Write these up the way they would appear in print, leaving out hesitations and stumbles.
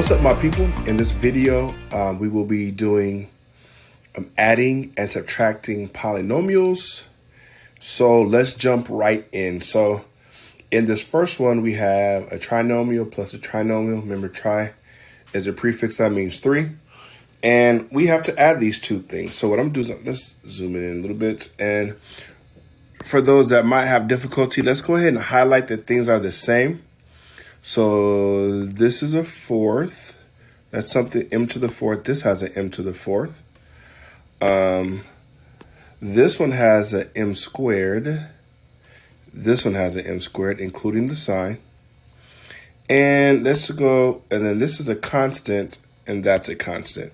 What's up, my people? In this video, we will be doing adding and subtracting polynomials. So let's jump right in. So in this first one, we have a trinomial plus a trinomial. Remember, tri is a prefix that means 3. And we have to add these two things. So what I'm doing is, let's zoom in a little bit. And for those that might have difficulty, let's go ahead and highlight that things are the same. So this is a fourth. That's something m to the fourth. This has an m to the fourth. This one has an m squared. This one has an m squared, including the sign. And let's go, and then this is a constant, and that's a constant.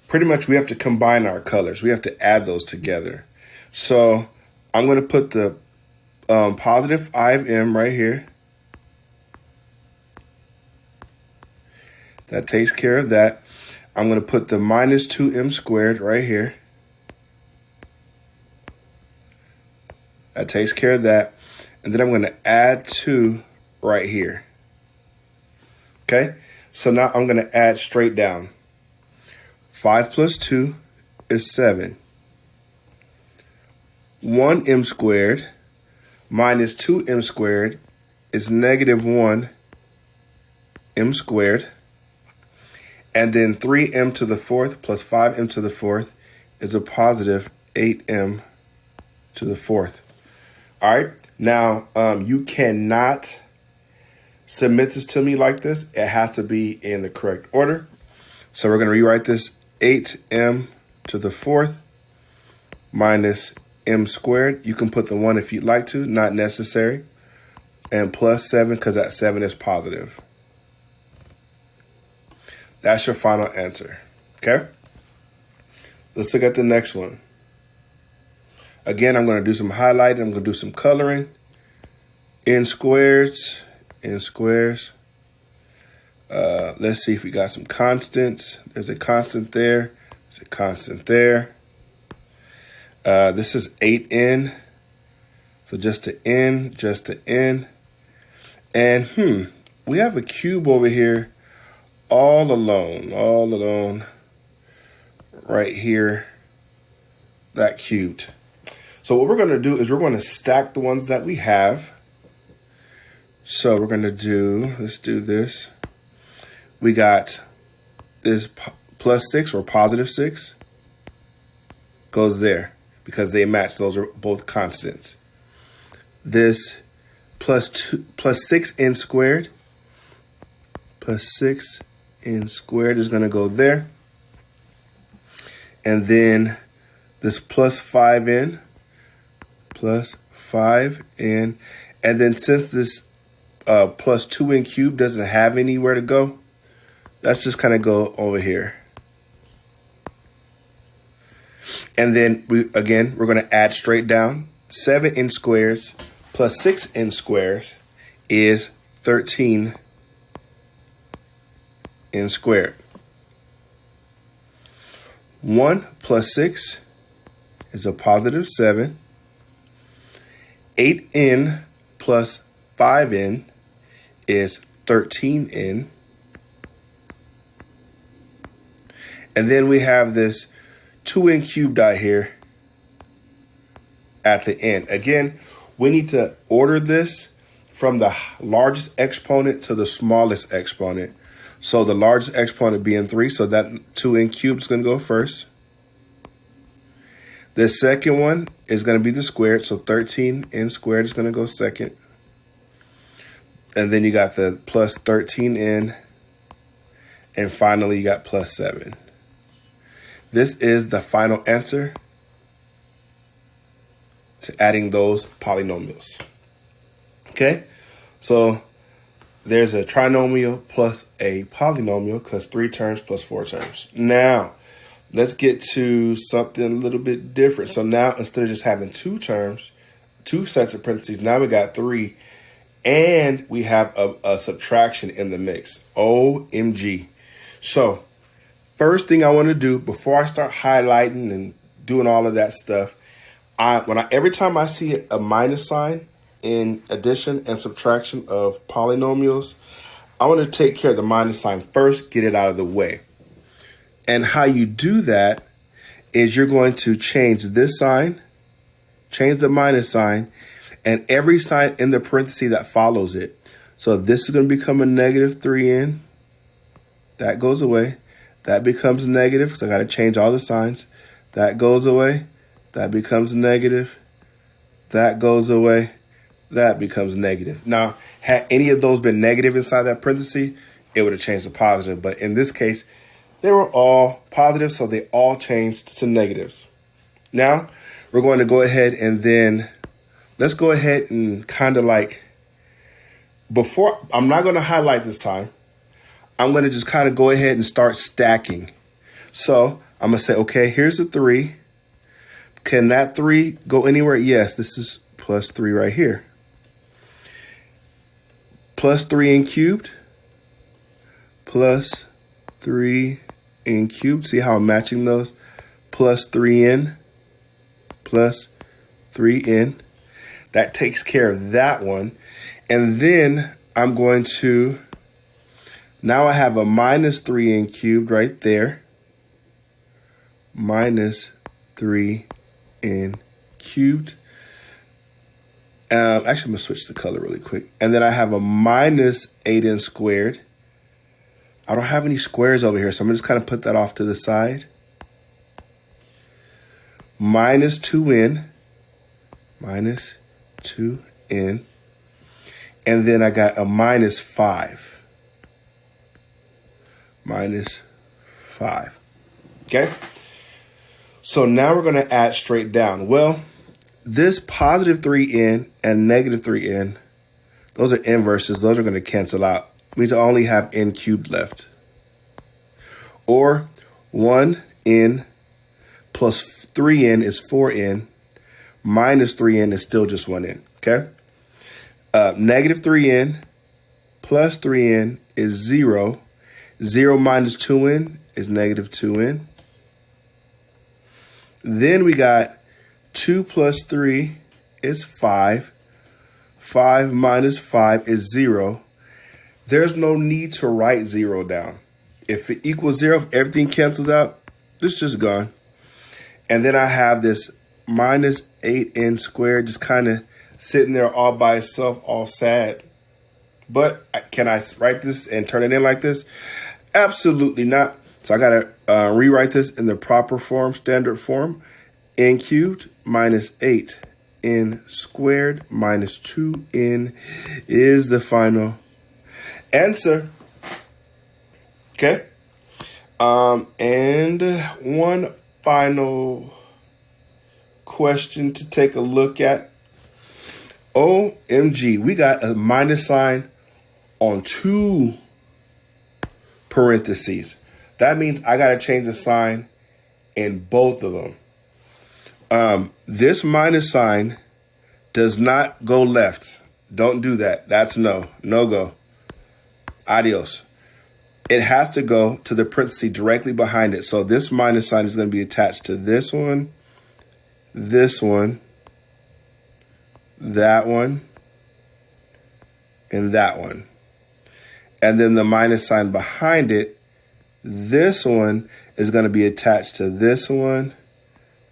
Pretty much we have to combine our colors. We have to add those together. So I'm going to put the positive 5m right here. That takes care of that. I'm going to put the minus 2m squared right here. That takes care of that. And then I'm going to add 2 right here. Okay? So now I'm going to add straight down. 5 plus 2 is 7. 1m squared minus 2m squared is negative 1m squared. And then 3m to the fourth plus 5m to the fourth is a positive 8m to the fourth. All right. Now, you cannot submit this to me like this. It has to be in the correct order. So we're going to rewrite this 8m to the fourth minus m squared. You can put the 1 if you'd like to, not necessary. And plus 7 because that 7 is positive. That's your final answer, okay? Let's look at the next one. Again, I'm going to do some highlighting. I'm going to do some coloring. In squares. Let's see if we got some constants. There's a constant there. There's a constant there. This is 8n. So just to n. And we have a cube over here. All alone, right here, that cubed. So what we're going to do is we're going to stack the ones that we have. So we're going to do, let's do this. We got this plus 6 or positive 6 goes there because they match. Those are both constants. This plus 6n squared plus 6 n squared is going to go there. And then this plus 5n. And then since this plus 2n cubed doesn't have anywhere to go, let's just kind of go over here. And then we're going to add straight down. 7n squares plus 6n squares is 13 n squared. 1 plus 6 is a positive 7. 8n plus 5n is 13n. And then we have this 2n cubed out here at the end. Again, we need to order this from the largest exponent to the smallest exponent. So the largest exponent being 3, so that 2n cubed is going to go first. The second one is going to be the squared, so 13n squared is going to go second. And then you got the plus 13n, and finally you got plus 7. This is the final answer to adding those polynomials. Okay, so there's a trinomial plus a polynomial because 3 terms plus 4 terms. Now, let's get to something a little bit different. So now instead of just having 2 terms, 2 sets of parentheses, now we got 3. And we have a subtraction in the mix. OMG. So first thing I want to do before I start highlighting and doing all of that stuff, every time I see a minus sign in addition and subtraction of polynomials, I want to take care of the minus sign first, get it out of the way. And how you do that is you're going to change this sign, change the minus sign, and every sign in the parenthesis that follows it. So this is going to become a negative 3n. That goes away. That becomes negative because I got to change all the signs. That goes away. That becomes negative. That goes away. That becomes negative. Now, had any of those been negative inside that parenthesis, it would have changed to positive. But in this case, they were all positive, so they all changed to negatives. Now, we're going to go ahead and then let's go ahead and kind of like, before, I'm not going to highlight this time. I'm going to just kind of go ahead and start stacking. So I'm going to say, okay, here's the 3. Can that 3 go anywhere? Yes, this is plus 3 right here. Plus 3n cubed. Plus 3n cubed. See how I'm matching those? Plus 3n. Plus 3n. That takes care of that one. And then I'm going to, now I have a minus 3n cubed right there. Minus 3n cubed. Actually, I'm going to switch the color really quick. And then I have a minus 8n squared. I don't have any squares over here, so I'm going to just kind of put that off to the side. Minus 2n. Minus 2n. And then I got a minus 5. Minus 5. Okay? So now we're going to add straight down. Well, this positive 3n and negative 3n, those are inverses. Those are going to cancel out. It means I only have n cubed left. Or 1n plus 3n is 4n. Minus 3n is still just 1n. Okay? Negative 3n plus 3n is 0. 0 minus 2n is negative 2n. Then we got 2 plus 3 is 5. 5 minus 5 is 0. There's no need to write 0 down. If it equals 0, if everything cancels out, it's just gone. And then I have this minus 8n squared just kind of sitting there all by itself, all sad. But can I write this and turn it in like this? Absolutely not. So I got to rewrite this in the proper form, standard form. N cubed minus 8n squared minus 2n is the final answer. Okay. And one final question to take a look at. OMG, we got a minus sign on 2 parentheses. That means I got to change the sign in both of them. This minus sign does not go left. Don't do that. That's no go. Adios. It has to go to the parenthesis directly behind it. So this minus sign is going to be attached to this one, that one, and that one. And then the minus sign behind it, this one is going to be attached to this one,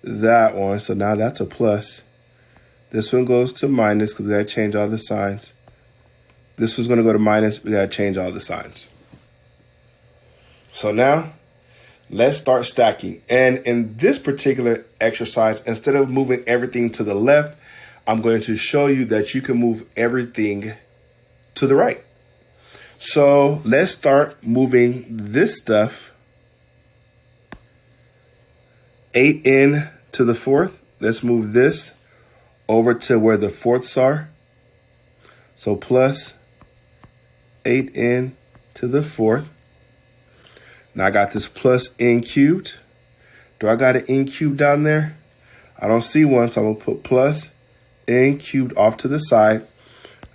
that one. So now that's a plus. This one goes to minus because we got to change all the signs. This one's going to go to minus. We got to change all the signs. So now let's start stacking. And in this particular exercise, instead of moving everything to the left, I'm going to show you that you can move everything to the right. So let's start moving this stuff. 8n to the 4th. Let's move this over to where the 4ths are. So plus 8n to the 4th. Now I got this plus n cubed. Do I got an n cubed down there? I don't see one, so I'm going to put plus n cubed off to the side.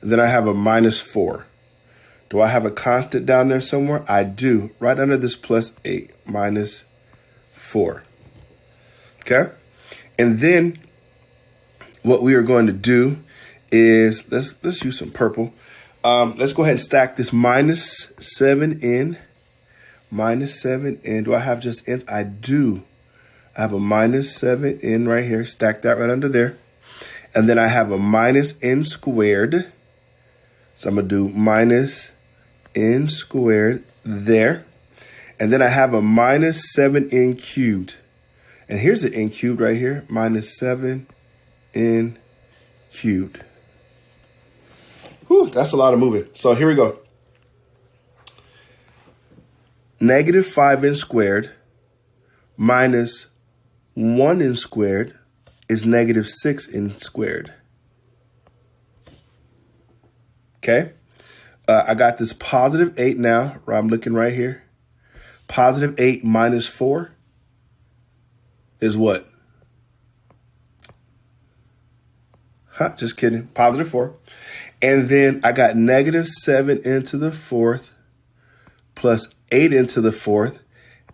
Then I have a minus 4. Do I have a constant down there somewhere? I do. Right under this plus 8, minus 4. Okay? And then what we are going to do is, let's use some purple. Let's go ahead and stack this minus 7n. Minus 7n. Do I have just n's? I do. I have a minus 7n right here. Stack that right under there. And then I have a minus n squared. So I'm going to do minus n squared there. And then I have a minus 7n cubed. And here's the n cubed right here. Minus 7n cubed. Whew, that's a lot of moving. So here we go. Negative 5n squared minus 1n squared is negative 6n squared. Okay. I got this positive 8 now. I'm looking right here. Positive 8 minus 4 is what? Just kidding. Positive 4. And then I got negative 7 into the fourth plus 8 into the fourth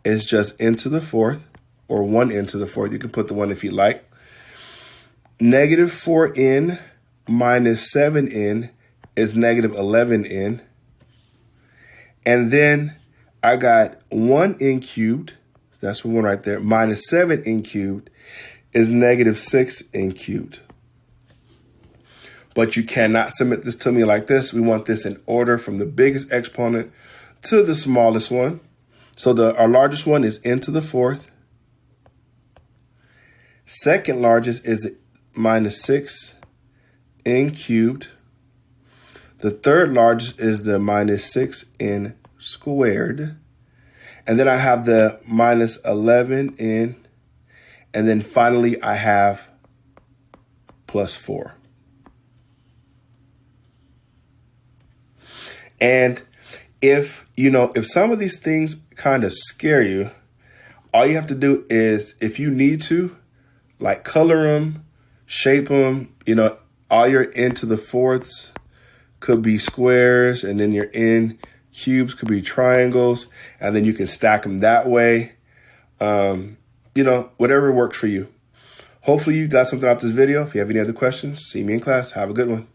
is just into the fourth, or 1 into the fourth. You can put the 1 if you like. Negative 4n minus 7n is negative 11n. And then I got 1n cubed, that's one right there, minus 7n cubed is negative 6n cubed. But you cannot submit this to me like this. We want this in order from the biggest exponent to the smallest one. So our largest one is n to the fourth. Second largest is minus 6n cubed. The third largest is the minus 6n squared. And then I have the minus 11n. And then finally I have plus 4. And if some of these things kind of scare you, all you have to do is, if you need to, like color them, shape them, all your n to the fourths could be squares, and then your n cubes could be triangles, and then you can stack them that way. Whatever works for you. Hopefully you got something out of this video. If you have any other questions, see me in class. Have a good one.